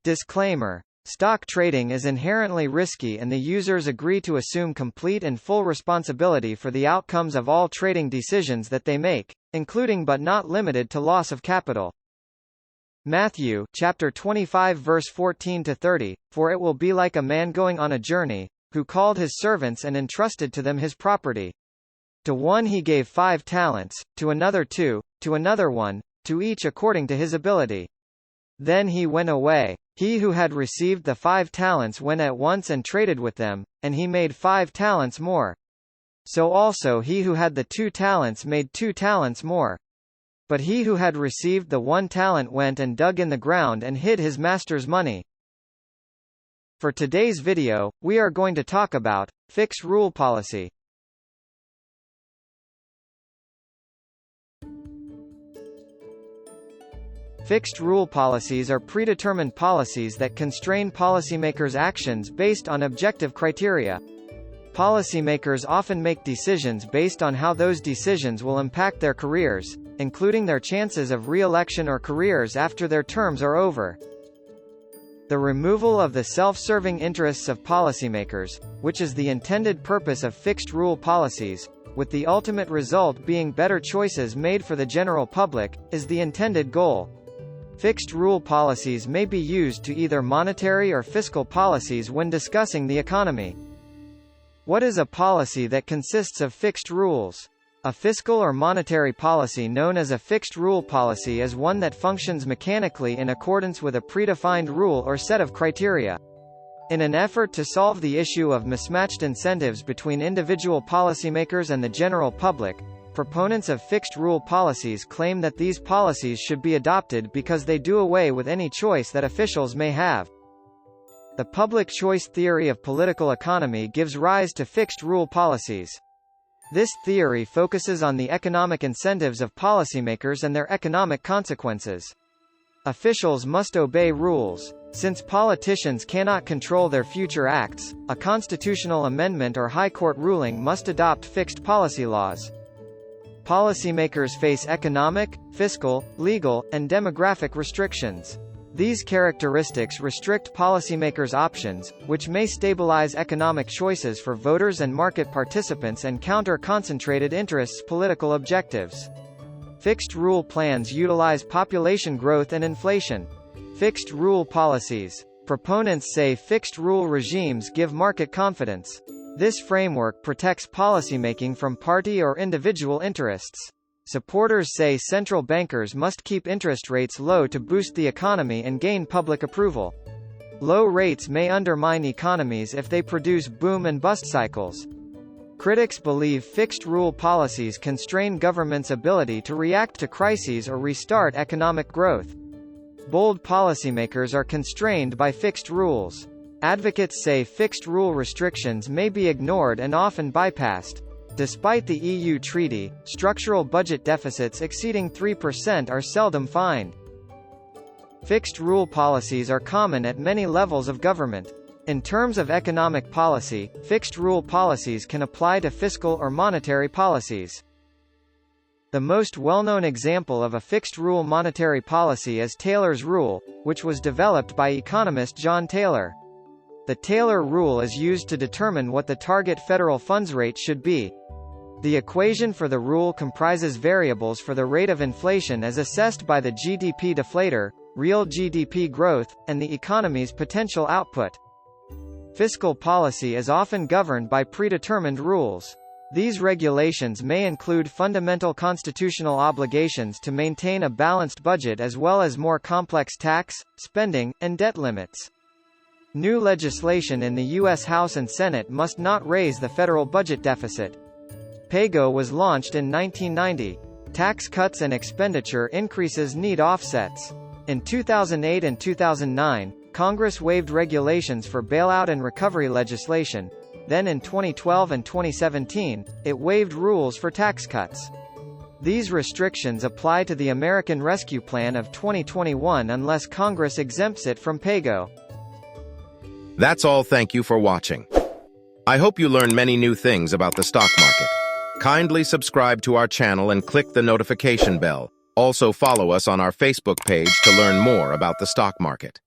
Disclaimer: stock trading is inherently risky and the users agree to assume complete and full responsibility for the outcomes of all trading decisions that they make, including but not limited to loss of capital. Matthew, chapter 25 verse 14-30, "For it will be like a man going on a journey, who called his servants and entrusted to them his property. To one he gave 5 talents, to another 2, to another 1, to each according to his ability. Then he went away. He who had received the 5 talents went at once and traded with them, and he made 5 talents more. So also he who had the 2 talents made 2 talents more. But he who had received the 1 talent went and dug in the ground and hid his master's money." For today's video, we are going to talk about fixed rule policy. Fixed rule policies are predetermined policies that constrain policymakers' actions based on objective criteria. Policymakers often make decisions based on how those decisions will impact their careers, including their chances of re-election or careers after their terms are over. The removal of the self-serving interests of policymakers, which is the intended purpose of fixed rule policies, with the ultimate result being better choices made for the general public, is the intended goal. Fixed rule policies may be used to either monetary or fiscal policies when discussing the economy. What is a policy that consists of fixed rules? A fiscal or monetary policy known as a fixed rule policy is one that functions mechanically in accordance with a predefined rule or set of criteria. In an effort to solve the issue of mismatched incentives between individual policymakers and the general public, proponents of fixed rule policies claim that these policies should be adopted because they do away with any choice that officials may have. The public choice theory of political economy gives rise to fixed rule policies. This theory focuses on the economic incentives of policymakers and their economic consequences. Officials must obey rules. Since politicians cannot control their future acts, a constitutional amendment or high court ruling must adopt fixed policy laws. Policymakers face economic, fiscal, legal, and demographic restrictions. These characteristics restrict policymakers' options, which may stabilize economic choices for voters and market participants and counter concentrated interests' political objectives. Fixed rule plans utilize population growth and inflation. Fixed rule policies. Proponents say fixed rule regimes give market confidence. This framework protects policymaking from party or individual interests. Supporters say central bankers must keep interest rates low to boost the economy and gain public approval. Low rates may undermine economies if they produce boom and bust cycles. Critics believe fixed rule policies constrain governments' ability to react to crises or restart economic growth. Bold policymakers are constrained by fixed rules. Advocates say fixed rule restrictions may be ignored and often bypassed. Despite the EU treaty, structural budget deficits exceeding 3% are seldom fined. Fixed rule policies are common at many levels of government. In terms of economic policy, fixed rule policies can apply to fiscal or monetary policies. The most well-known example of a fixed rule monetary policy is Taylor's rule, which was developed by economist John Taylor. The Taylor rule is used to determine what the target federal funds rate should be. The equation for the rule comprises variables for the rate of inflation as assessed by the GDP deflator, real GDP growth, and the economy's potential output. Fiscal policy is often governed by predetermined rules. These regulations may include fundamental constitutional obligations to maintain a balanced budget as well as more complex tax, spending, and debt limits. New legislation in the U.S. House and Senate must not raise the federal budget deficit. PAYGO was launched in 1990. Tax cuts and expenditure increases need offsets. In 2008 and 2009, Congress waived regulations for bailout and recovery legislation. Then in 2012 and 2017, it waived rules for tax cuts. These restrictions apply to the American Rescue Plan of 2021 unless Congress exempts it from PAYGO. That's all. Thank you for watching. I hope you learned many new things about the stock market. Kindly subscribe to our channel and click the notification bell. Also follow us on our Facebook page to learn more about the stock market.